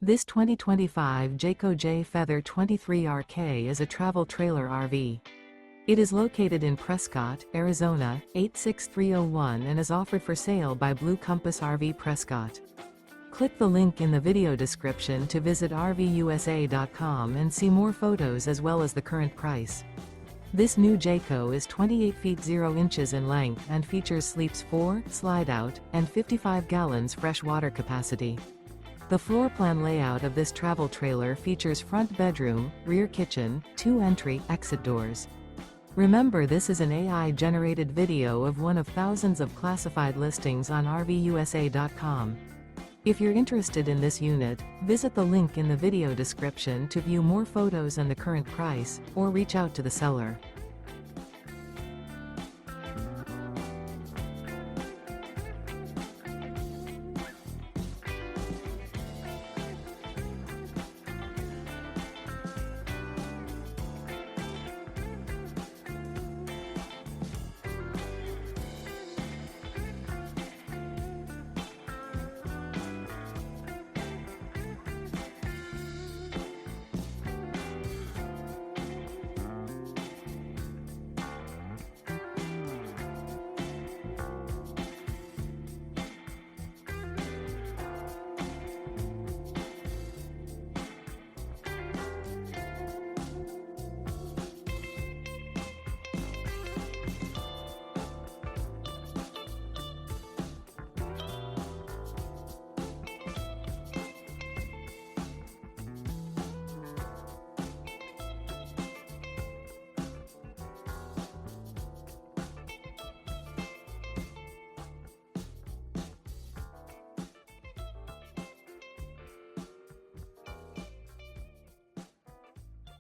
This 2025 Jayco Jay Feather 23RK is a travel trailer RV. It is located in Prescott, Arizona, 86301 and is offered for sale by Blue Compass RV Prescott. Click the link in the video description to visit RVUSA.com and see more photos as well as the current price. This new Jayco is 28 feet 0 inches in length and features sleeps 4, slide-out, and 55 gallons fresh water capacity. The floor plan layout of this travel trailer features front bedroom, rear kitchen, 2 entry/exit doors. Remember, this is an AI-generated video of one of thousands of classified listings on RVUSA.com. If you're interested in this unit, visit the link in the video description to view more photos and the current price, or reach out to the seller.